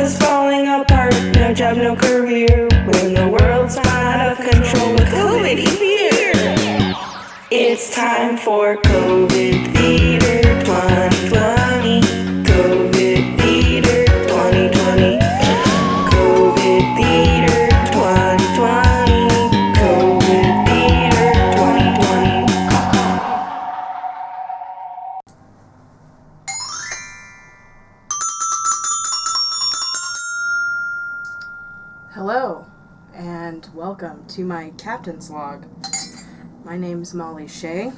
is falling apart. No job, no career. When the world's not out of control with COVID here. It's time for COVID Theater 2020. COVID Theater 2020. COVID Theater 2020. COVID Theater 2020. Hello, and welcome to my captain's log. My name's Molly Shea,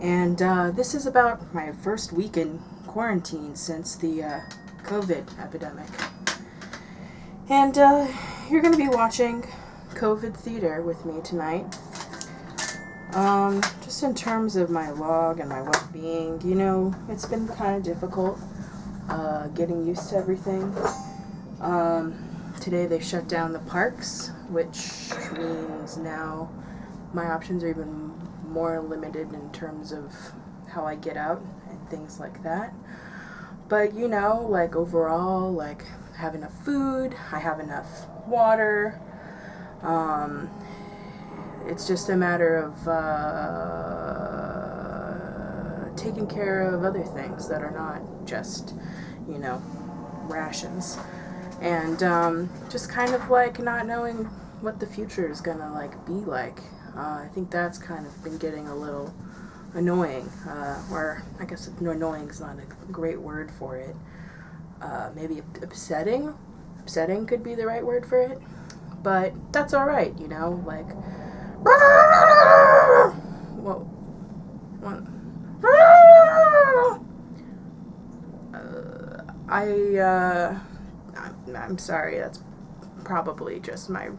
and this is about my first week in quarantine since the COVID epidemic. And you're going to be watching COVID Theater with me tonight. Just in terms of my log and my well-being, you know, it's been kind of difficult getting used to everything. Today they shut down the parks, which means now my options are even more limited in terms of how I get out and things like that. But you know, like overall, like I have enough food, I have enough water. It's just a matter of taking care of other things that are not just, you know, rations. And just kind of like not knowing what the future is gonna like be like. I think that's kind of been getting a little annoying, or I guess annoying is not a great word for it. Maybe upsetting? Upsetting could be the right word for it. But that's alright, you know, like... Whoa. What? I'm sorry, that's probably just my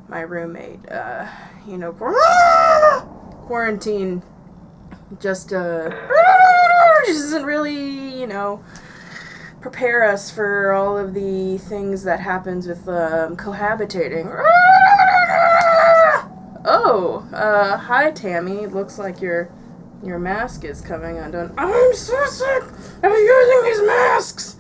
roommate. You know, quarantine just doesn't really, you know, prepare us for all of the things that happens with cohabitating. Oh, hi Tammy. Looks like your mask is coming undone. I'm so sick of using these masks.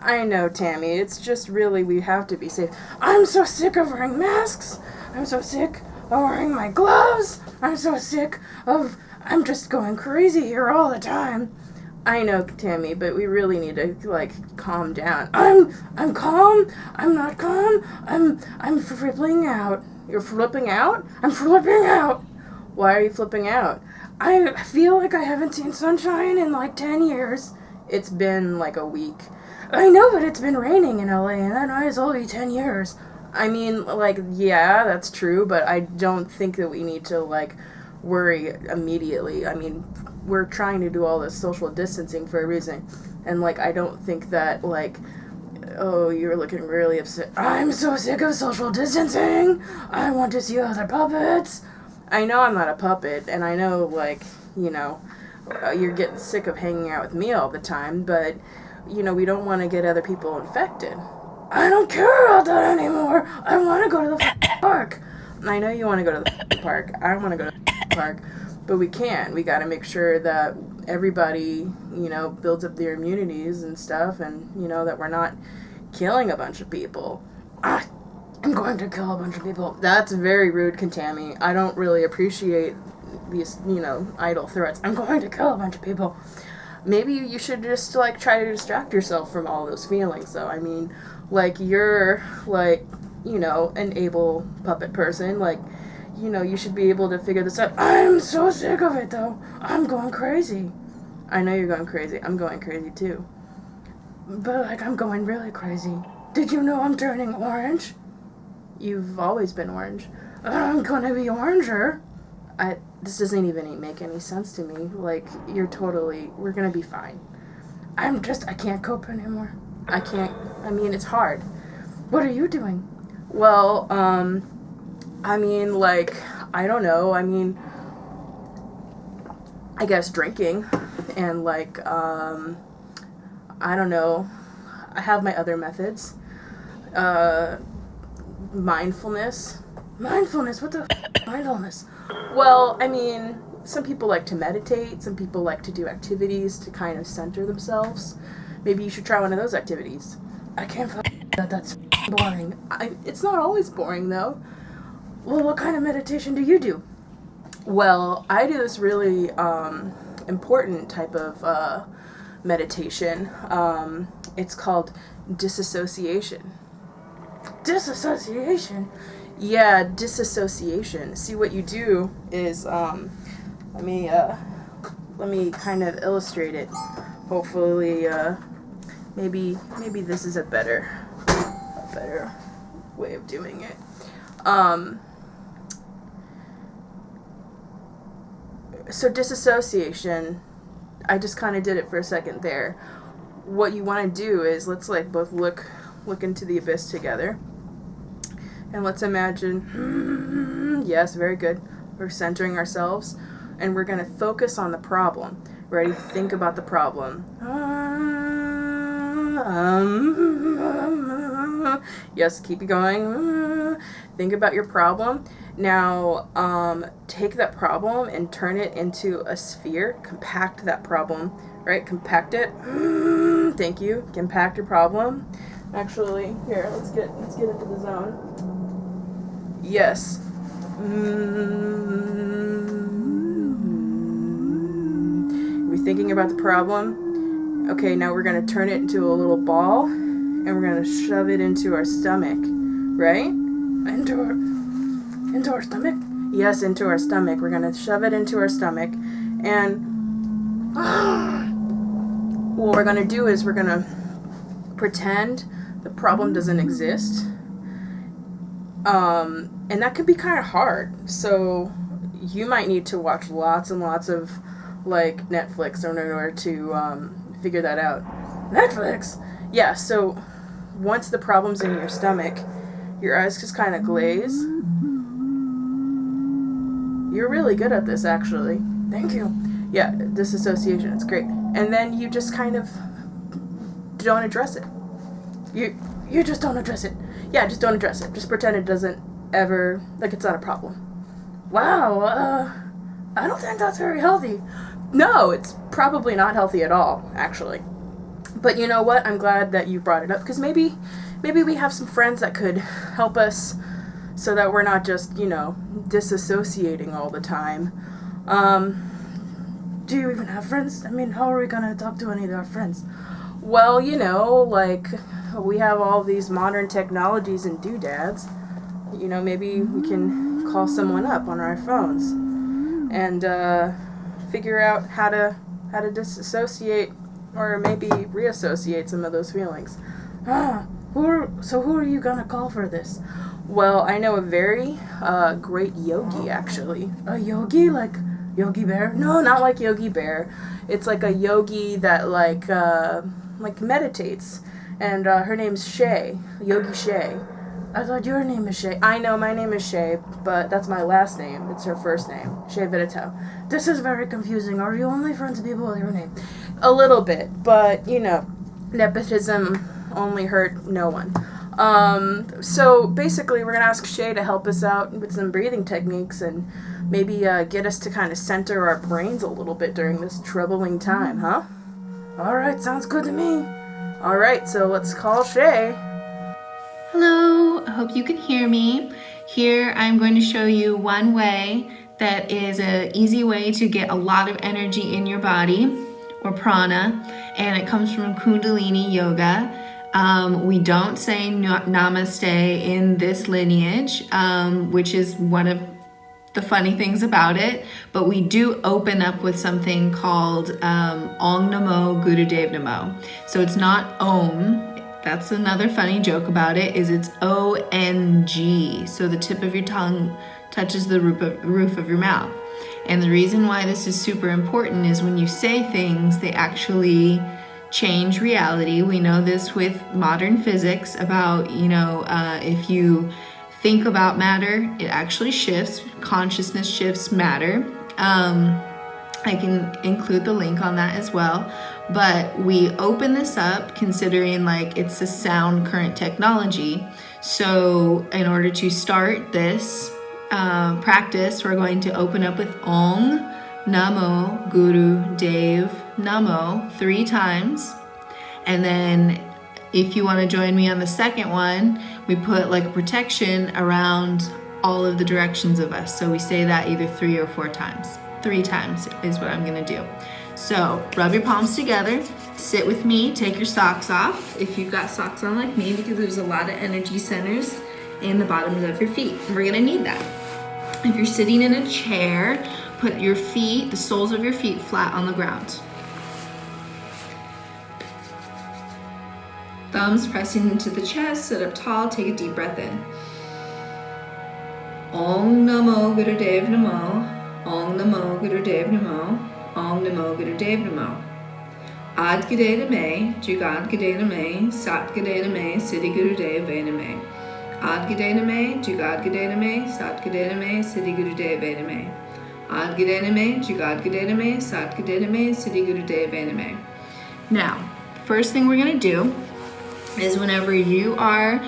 I know, Tammy, it's just really we have to be safe. I'm so sick of wearing masks. I'm so sick of wearing my gloves. I'm so sick of... I'm just going crazy here all the time. I know, Tammy, but we really need to, like, calm down. I'm calm. I'm not calm. I'm flipping out. You're flipping out? I'm flipping out. Why are you flipping out? I feel like I haven't seen sunshine in, like, 10 years. It's been, like, a week. I know, but it's been raining in LA, and that might as well be 10 years. I mean, like, yeah, that's true, but I don't think that we need to, like, worry immediately. I mean, we're trying to do all this social distancing for a reason, and, like, I don't think that, like, oh, you're looking really upset. I'm so sick of social distancing! I want to see other puppets! I know I'm not a puppet, and I know, like, you know, you're getting sick of hanging out with me all the time, but... you know, we don't want to get other people infected. I don't care about that anymore. I want to go to the park. I know you want to go to the park. I want to go to the park. But we can't. We got to make sure that everybody, you know, builds up their immunities and stuff, and, you know, that we're not killing a bunch of people. I'm going to kill a bunch of people. That's very rude, Contami. I don't really appreciate these, you know, idle threats. I'm going to kill a bunch of people. Maybe you should just, like, try to distract yourself from all those feelings, though. I mean, like, you're, like, you know, an able puppet person. Like, you know, you should be able to figure this out. I'm so sick of it, though. I'm going crazy. I know you're going crazy. I'm going crazy, too. But, like, I'm going really crazy. Did you know I'm turning orange? You've always been orange. I'm gonna be oranger. This doesn't even make any sense to me. Like, we're gonna be fine. I can't cope anymore. I mean, it's hard. What are you doing? Well, I mean, like, I don't know. I mean, I guess drinking and, like, I don't know. I have my other methods. Mindfulness. Mindfulness? What the mindfulness? Well, I mean, some people like to meditate, some people like to do activities to kind of center themselves. Maybe you should try one of those activities. I can't that. That's boring. It's not always boring, though. Well, what kind of meditation do you do? Well, I do this really important type of meditation. It's called disassociation. Disassociation? Yeah, disassociation. See, what you do is, let me kind of illustrate it. Hopefully, maybe this is a better way of doing it. So disassociation, I just kind of did it for a second there. What you want to do is, let's like both look into the abyss together. And let's imagine, yes, very good. We're centering ourselves and we're going to focus on the problem. Ready? Think about the problem. Yes, keep it going. Think about your problem. Now, take that problem and turn it into a sphere. Compact that problem, right? Compact it. Thank you. Compact your problem. Actually, here, let's get into the zone. Yes. We're thinking about the problem. Okay, now we're going to turn it into a little ball, and we're going to shove it into our stomach, right? Into our stomach? Yes, into our stomach. We're going to shove it into our stomach, and what we're going to do is we're going to pretend the problem doesn't exist. And that could be kind of hard. So you might need to watch lots and lots of like Netflix in order to figure that out. Netflix? Yeah, so once the problem's in your stomach, your eyes just kind of glaze. You're really good at this, actually. Thank you. Yeah, disassociation, it's great. And then you just kind of don't address it. You just don't address it. Yeah, just don't address it. Just pretend it doesn't ever, like it's not a problem. Wow, I don't think that's very healthy. No, it's probably not healthy at all, actually. But you know what? I'm glad that you brought it up, because maybe we have some friends that could help us so that we're not just, disassociating all the time. Do you even have friends? I mean, how are we gonna talk to any of our friends? Well, like we have all these modern technologies and doodads. Maybe we can call someone up on our phones and figure out how to disassociate or maybe reassociate some of those feelings. Who are you gonna call for this? Well, I know a very great yogi, actually. A yogi? Like Yogi Bear? No, not like Yogi Bear. It's like a yogi that like meditates. And her name's Shay, Yogi Shay. I thought your name is Shay. I know, my name is Shay, but that's my last name. It's her first name, Shay Vidito. This is very confusing. Are you only friends with people with your name? A little bit, but, nepotism only hurt no one. So basically we're going to ask Shay to help us out with some breathing techniques and maybe get us to kind of center our brains a little bit during this troubling time, huh? All right, sounds good to me. All right, so let's call Shay. Hello, I hope you can hear me. Here I'm going to show you one way that is an easy way to get a lot of energy in your body, or prana, and it comes from Kundalini Yoga. We don't say namaste in this lineage, which is one of the funny things about it, but we do open up with something called Ong Namo Gurudev Namo. So it's not Om. That's another funny joke about it, is it's O-N-G. So the tip of your tongue touches the roof of your mouth. And the reason why this is super important is when you say things, they actually change reality. We know this with modern physics about, if you think about matter, it actually shifts. Consciousness shifts matter. I can include the link on that as well. But we open this up considering like it's a sound current technology. So in order to start this practice, we're going to open up with Ong Namo Guru Dev Namo 3 times. And then If you want to join me on the second one, we put like a protection around all of the directions of us. So we say that either 3 or 4 times. 3 times is what I'm going to do. So rub your palms together, sit with me, take your socks off if you've got socks on like me, because there's a lot of energy centers in the bottoms of your feet. And we're going to need that. If you're sitting in a chair, put your feet, the soles of your feet, flat on the ground. Thumbs pressing into the chest, sit up tall, take a deep breath in. Om Namo Gurudev Namo, Om Namo Gurudev Namo, Om Namo Gurudev Namo. Ad Gade Name, Jugad Gade Name, Sat Gade Name, Siddhi Gurudev Name. Ad Gade Name, Jugad Gade Name, Sat Gade Name, Siddhi Gurudev Name. Ad Gade Name, Jugad Gade Name, Sat Gade Name, Siddhi Gurudev Name. Now, first thing we're going to do is whenever you are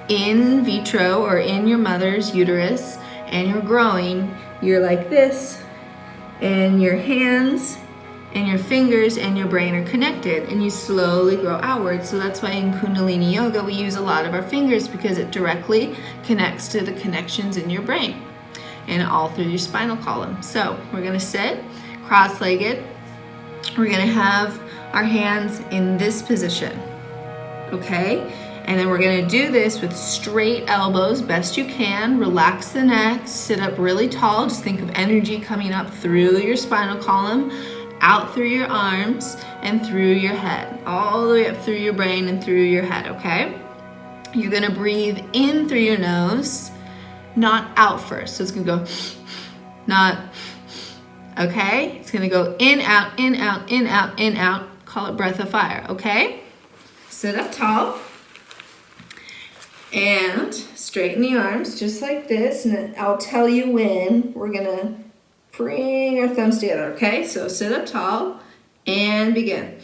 in vitro or in your mother's uterus and you're growing, you're like this, and your hands and your fingers and your brain are connected, and you slowly grow outward. So that's why in Kundalini Yoga we use a lot of our fingers, because it directly connects to the connections in your brain and all through your spinal column. So we're going to sit cross-legged. We're going to have our hands in this position, okay? And then we're going to do this with straight elbows, best you can. Relax the neck, sit up really tall. Just think of energy coming up through your spinal column, out through your arms, and through your head, all the way up through your brain and through your head, okay? You're going to breathe in through your nose, not out first. So it's going to go, not, okay? It's going to go in, out, in, out, in, out, in, out. Call it breath of fire, okay? Sit up tall and straighten the arms just like this, and I'll tell you when we're gonna bring our thumbs together, okay? So sit up tall and begin.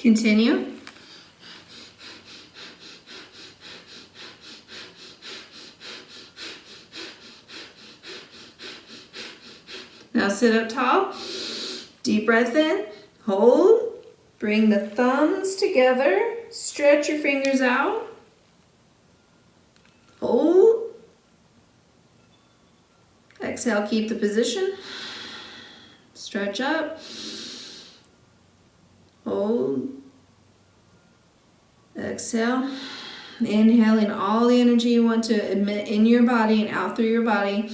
Continue. Now sit up tall. Deep breath in. Hold. Bring the thumbs together. Stretch your fingers out. Hold. Exhale, keep the position. Stretch up. Hold. Exhale. Inhaling all the energy you want to emit in your body and out through your body.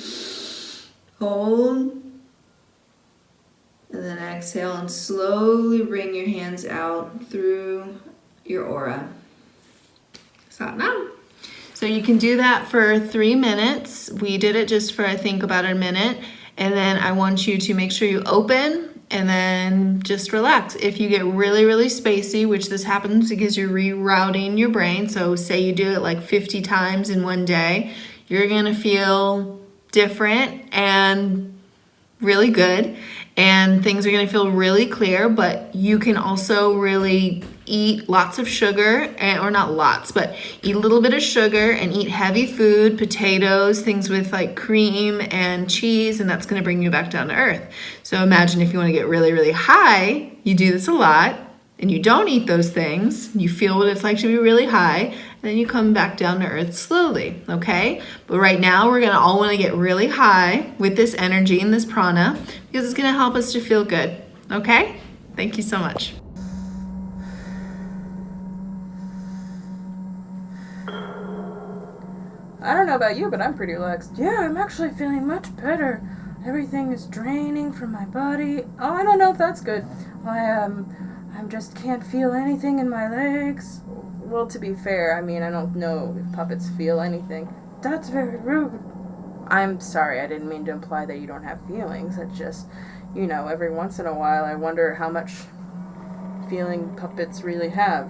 Hold. And then exhale and slowly bring your hands out through your aura. Satnam. So you can do that for 3 minutes. We did it just for, I think, about a minute. And then I want you to make sure you open and then just relax. If you get really, really spacey, which this happens because you're rerouting your brain, so say you do it like 50 times in one day, you're gonna feel different and really good, and things are gonna feel really clear, but you can also really eat lots of sugar, or not lots, but eat a little bit of sugar and eat heavy food, potatoes, things with like cream and cheese, and that's gonna bring you back down to earth. So imagine if you wanna get really, really high, you do this a lot, and you don't eat those things, you feel what it's like to be really high, and then you come back down to earth slowly, okay? But right now, we're gonna all wanna get really high with this energy and this prana, because it's gonna help us to feel good, okay? Thank you so much. I don't know about you, but I'm pretty relaxed. Yeah, I'm actually feeling much better. Everything is draining from my body. Oh, I don't know if that's good. I just can't feel anything in my legs. Well, to be fair, I mean, I don't know if puppets feel anything. That's very rude. I'm sorry, I didn't mean to imply that you don't have feelings. It's just, you know, every once in a while I wonder how much feeling puppets really have.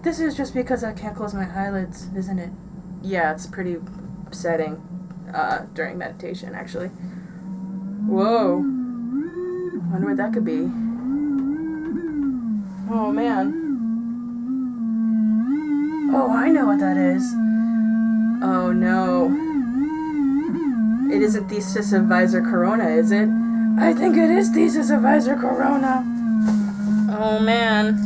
This is just because I can't close my eyelids, isn't it? Yeah, it's pretty upsetting during meditation, actually. Whoa. Wonder what that could be. Oh, man. Oh, I know what that is. Oh, no. It isn't Thesis Advisor Corona, is it? I think it is Thesis Advisor Corona. Oh, man.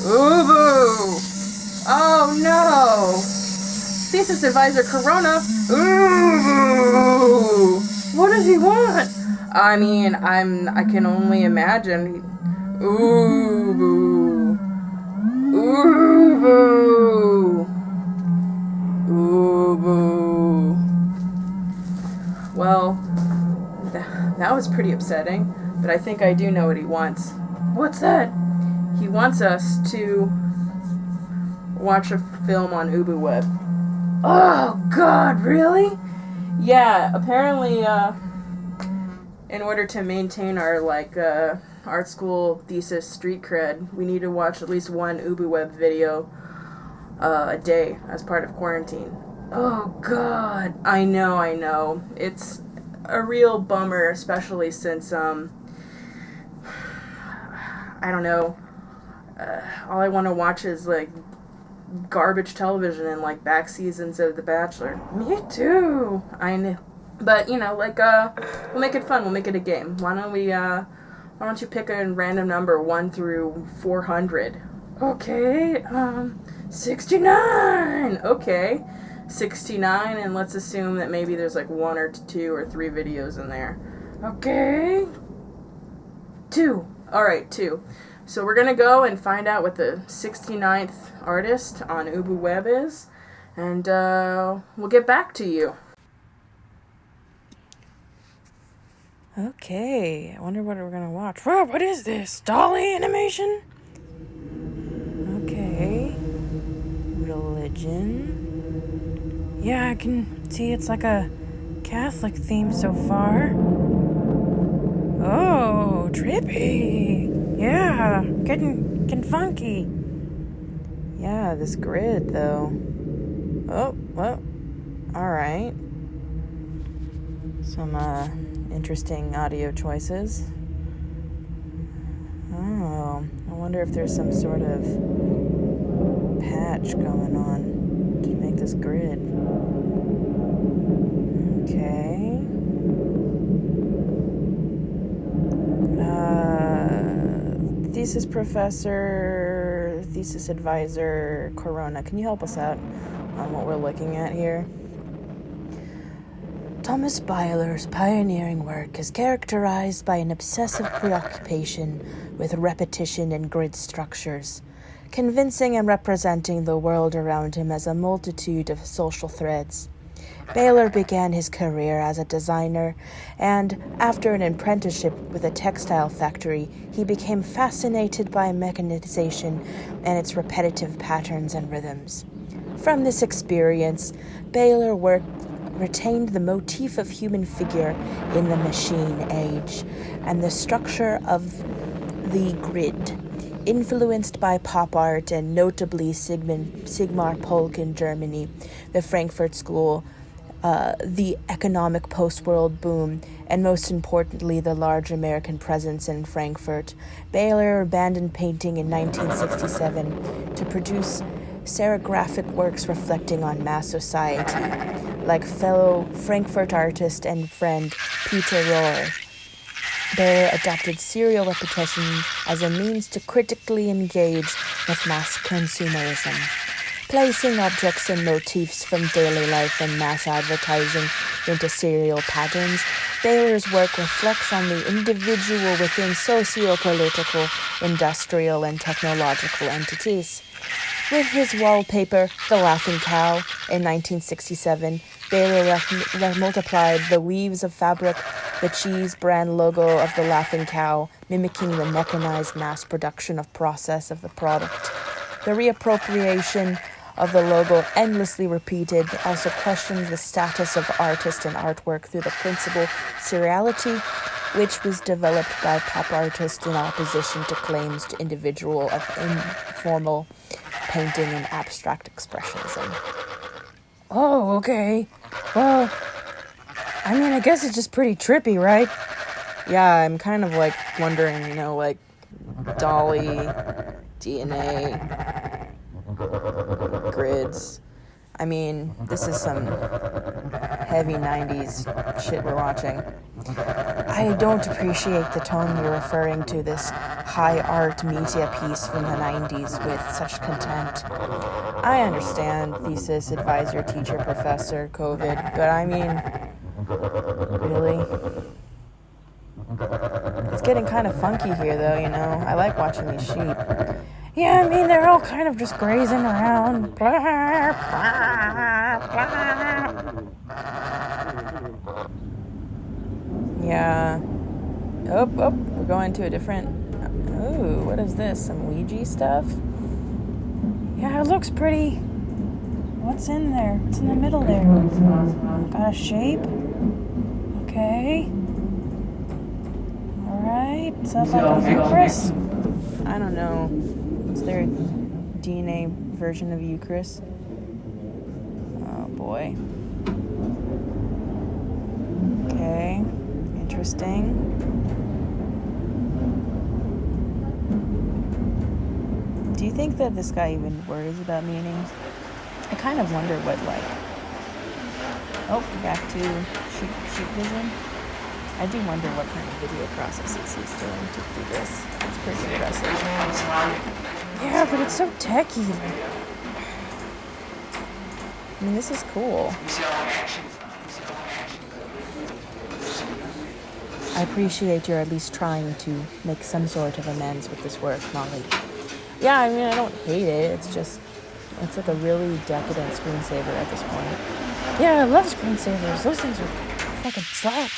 Ooh. Oh, no. Thesis Advisor Corona. Ooh. What does he want? I mean, I can only imagine. Ooh. Ooh. Ooh. Well, that was pretty upsetting, but I think I do know what he wants. What's that? He wants us to watch a film on UbuWeb. Oh, God, really? Yeah, apparently, in order to maintain our, art school thesis street cred, we need to watch at least one UbuWeb video a day as part of quarantine. Oh, God. I know. It's a real bummer, especially since, I don't know, all I want to watch is, garbage television and, back seasons of The Bachelor. Me too. I know. But, we'll make it fun. We'll make it a game. Why don't you pick a random number 1 through 400? Okay, 69! Okay, 69, and let's assume that maybe there's 1 or 2 or 3 videos in there. Okay. 2. Alright, 2. So we're gonna go and find out what the 69th artist on UbuWeb is, and we'll get back to you. Okay, I wonder what we're gonna watch. Whoa, what is this? Dolly animation? Okay. Religion. Yeah, I can see it's like a Catholic theme so far. Oh, trippy. Yeah, getting funky. Yeah, this grid, though. Oh, well, alright. Some, interesting audio choices. Oh, I wonder if there's some sort of patch going on to make this grid. Okay. Thesis professor, thesis advisor, Corona. Can you help us out on what we're looking at here? Thomas Byler's pioneering work is characterized by an obsessive preoccupation with repetition and grid structures, convincing and representing the world around him as a multitude of social threads. Byler began his career as a designer, and after an apprenticeship with a textile factory, he became fascinated by mechanization and its repetitive patterns and rhythms. From this experience, Byler retained the motif of human figure in the machine age and the structure of the grid, influenced by pop art and notably Sigmar Polk in Germany, the Frankfurt School, the economic post-world boom, and most importantly, the large American presence in Frankfurt. Byler abandoned painting in 1967 to produce serigraphic works reflecting on mass society, like fellow Frankfurt artist and friend Peter Rohr. Byler adopted serial repetition as a means to critically engage with mass consumerism, placing objects and motifs from daily life and mass advertising into serial patterns. Byler's work reflects on the individual within socio-political, industrial, and technological entities. With his wallpaper, The Laughing Cow, in 1967, Byler multiplied the weaves of fabric, the cheese brand logo of The Laughing Cow, mimicking the mechanized mass production of process of the product. The reappropriation of the logo, endlessly repeated, also questions the status of artist and artwork through the principle seriality which was developed by pop artists in opposition to claims to individual of informal painting and abstract expressionism. Oh, okay. Well, I mean, I guess it's just pretty trippy, right? Yeah, I'm kind of like wondering, like Dolly, DNA, grids. I mean, this is some heavy 90s shit we're watching. I don't appreciate the tone you're referring to this high art media piece from the 90s with such contempt. I understand, thesis, advisor, teacher, professor, COVID, but I mean, really? It's getting kind of funky here, though, I like watching these sheep. Yeah, I mean, they're all kind of just grazing around. Blah, blah, blah. Yeah. Oh, we're going to a different... Ooh, what is this? Some Ouija stuff? Yeah, it looks pretty... What's in there? What's in the middle there? Got a shape? Okay. Alright. Is that like a Eucharist? I don't know. Is there a DNA version of Eucharist? Oh boy. Okay. Interesting. Do you think that this guy even worries about meanings? I kind of wonder what, back to sheep vision. I do wonder what kind of video processes he's doing to do this. It's pretty impressive. Yeah, but it's so techy. I mean, this is cool. I appreciate you're at least trying to make some sort of amends with this work, Molly. Yeah, I mean, I don't hate it. It's like a really decadent screensaver at this point. Yeah, I love screensavers. Those things are fucking slap.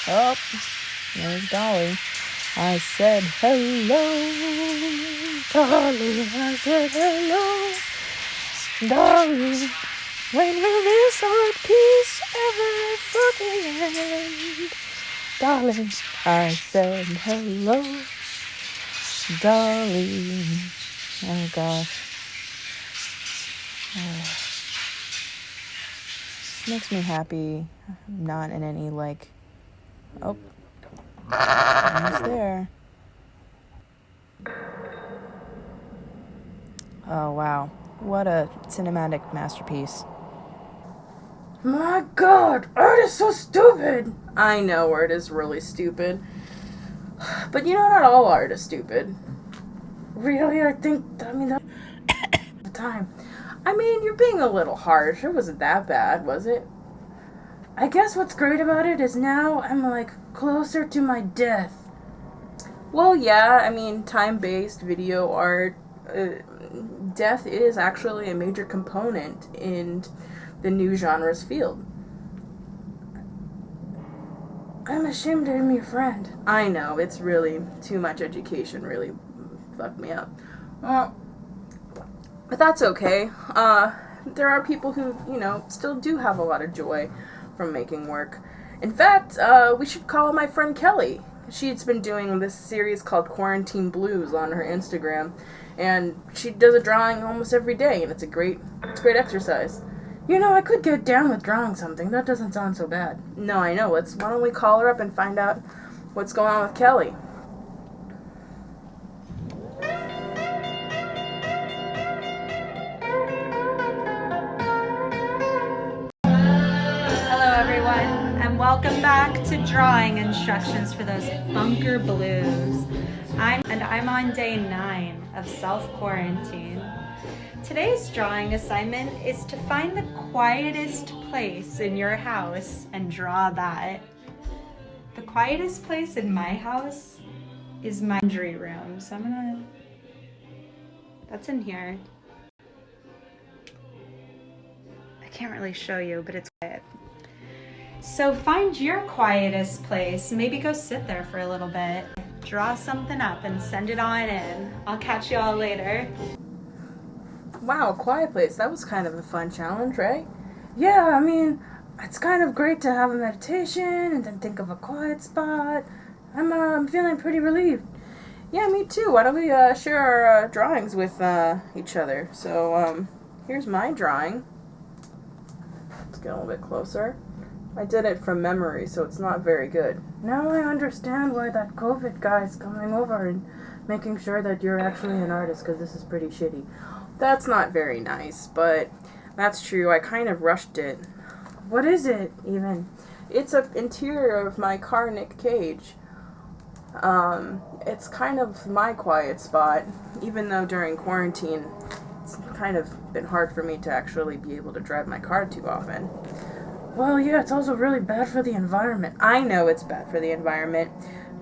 Oh, there's Dolly. I said hello, Dolly. I said hello, Dolly. When will this art piece ever fucking end? Dolly, I said hello, Dolly. Oh gosh. Makes me happy. Not in any oh, almost there. Oh wow, what a cinematic masterpiece. My god, art is so stupid! I know art is really stupid. But not all art is stupid. Really, that's the time. I mean, you're being a little harsh. It wasn't that bad, was it? I guess what's great about it is now I'm closer to my death. Well, yeah, I mean, time-based video art, death is actually a major component in the new genres field. I'm ashamed I'm your friend. I know, it's really too much education really fucked me up. But that's okay. There are people who, still do have a lot of joy from making work. In fact, we should call my friend Kelly. She's been doing this series called Quarantine Blues on her Instagram, and she does a drawing almost every day, and it's great exercise. I could get down with drawing something. That doesn't sound so bad. No, I know. Why don't we call her up and find out what's going on with Kelly? Hello everyone, and welcome back to drawing instructions for those bunker blues. I'm on day 9 of self-quarantine. Today's drawing assignment is to find the quietest place in your house and draw that. The quietest place in my house is my laundry room, so that's in here. I can't really show you, but it's quiet. So find your quietest place. Maybe go sit there for a little bit. Draw something up and send it on in. I'll catch you all later. Wow, quiet place. That was kind of a fun challenge, right? Yeah, I mean, it's kind of great to have a meditation and then think of a quiet spot. I'm feeling pretty relieved. Yeah, me too. Why don't we share our drawings with each other? So here's my drawing. Let's get a little bit closer. I did it from memory, so it's not very good. Now I understand why that COVID guy's coming over and making sure that you're actually an artist, because this is pretty shitty. That's not very nice, but that's true. I kind of rushed it. What is it, even? It's an interior of my car, Nick Cage. It's kind of my quiet spot, even though during quarantine it's kind of been hard for me to actually be able to drive my car too often. Well, yeah, it's also really bad for the environment. I know it's bad for the environment,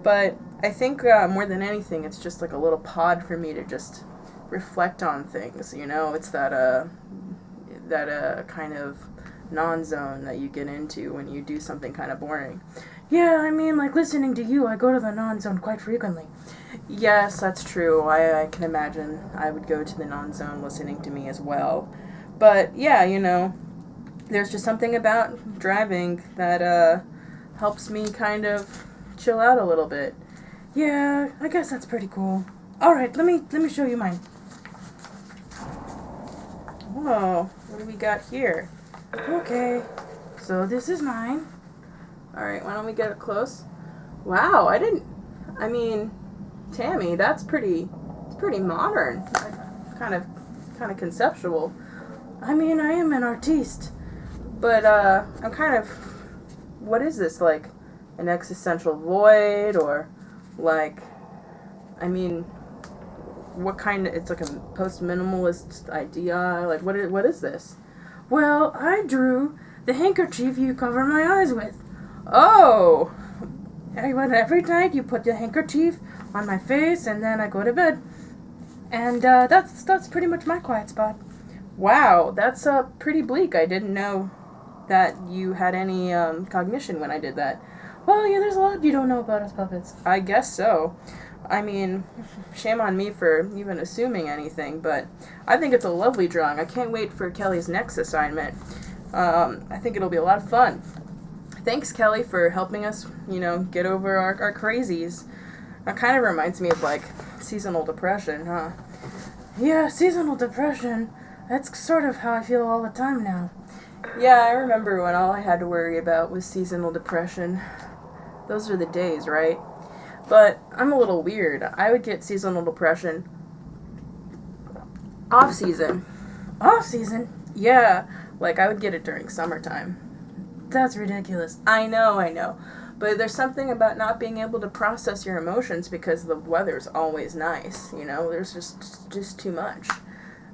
but I think more than anything, it's just like a little pod for me to just reflect on things, you know? It's that kind of non-zone that you get into when you do something kind of boring. Yeah, I mean, like listening to you, I go to the non-zone quite frequently. Yes, that's true. I can imagine I would go to the non-zone listening to me as well. But yeah, you know, there's just something about driving that helps me kind of chill out a little bit. Yeah, I guess that's pretty cool. All right, let me show you mine. Whoa, what do we got here? Okay, so this is mine. All right, why don't we get it close? Wow, I mean, Tammy, it's pretty modern. Kind of conceptual. I mean, I am an artiste, but I'm kind of, what is this, like an existential void, or like, I mean, what kind of, it's like a post-minimalist idea, like what is this? Well, I drew the handkerchief you cover my eyes with. Oh! Every night you put the handkerchief on my face and then I go to bed. And that's pretty much my quiet spot. Wow, that's pretty bleak. I didn't know that you had any cognition when I did that. Well, yeah, there's a lot you don't know about us puppets. I guess so. I mean, shame on me for even assuming anything, but I think it's a lovely drawing. I can't wait for Kelly's next assignment. I think it'll be a lot of fun. Thanks, Kelly, for helping us, you know, get over our crazies. That kind of reminds me of, like, seasonal depression, huh? Yeah, seasonal depression. That's sort of how I feel all the time now. Yeah, I remember when all I had to worry about was seasonal depression. Those are the days, right? But I'm a little weird. I would get seasonal depression off-season. Off-season? Yeah, like I would get it during summertime. That's ridiculous. I know. But there's something about not being able to process your emotions because the weather's always nice, you know? There's just too much.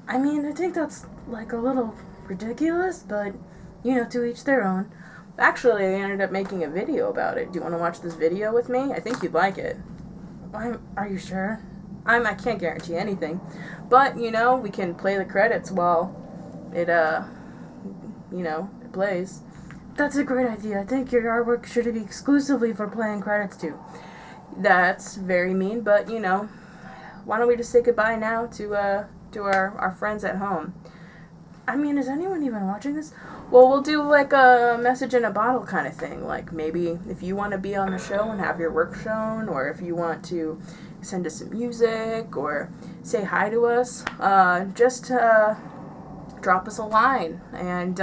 I mean, I think that's like a little ridiculous, but, you know, to each their own. Actually, I ended up making a video about it. Do you want to watch this video with me? I think you'd like it. Are you sure? I can't guarantee anything. But, you know, we can play the credits while it, you know, it plays. That's a great idea. I think your artwork should be exclusively for playing credits too. That's very mean, but, you know, why don't we just say goodbye now to our friends at home? I mean, is anyone even watching this? Well, we'll do like a message in a bottle kind of thing. Like maybe if you want to be on the show and have your work shown, or if you want to send us some music or say hi to us, just drop us a line and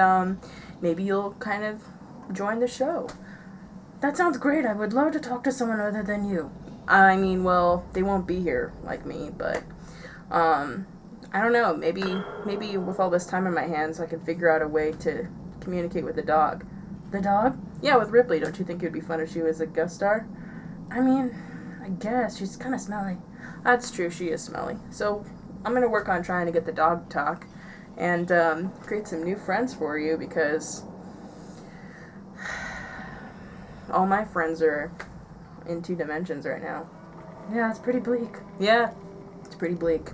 maybe you'll kind of join the show. That sounds great. I would love to talk to someone other than you. I mean, well, they won't be here like me, but I don't know, maybe with all this time in my hands, I can figure out a way to communicate with the dog. The dog? Yeah, with Ripley. Don't you think it would be fun if she was a guest star? I mean, I guess. She's kind of smelly. That's true, she is smelly. So I'm going to work on trying to get the dog to talk and create some new friends for you, because all my friends are in 2 dimensions right now. Yeah, it's pretty bleak. Yeah, it's pretty bleak.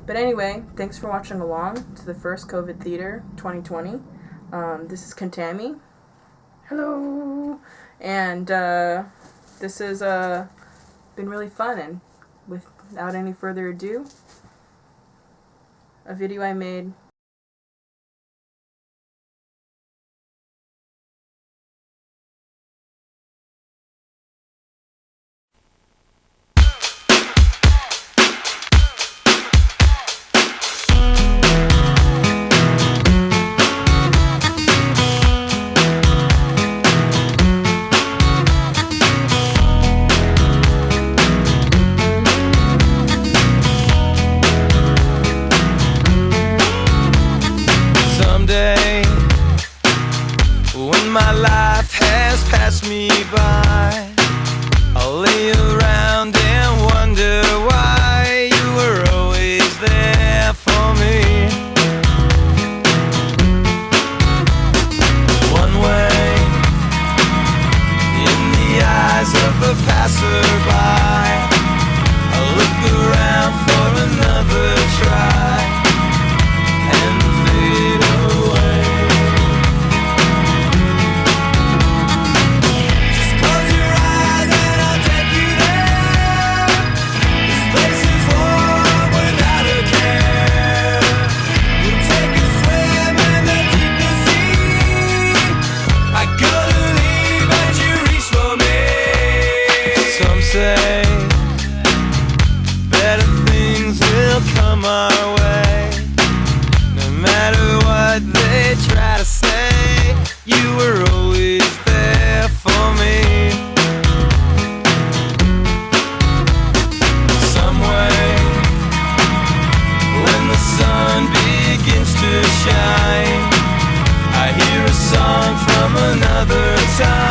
But anyway, thanks for watching along to the first COVID Theater 2020. This is Kentami. Hello! And this has been really fun, and without any further ado, a video I made shine. I hear a song from another time.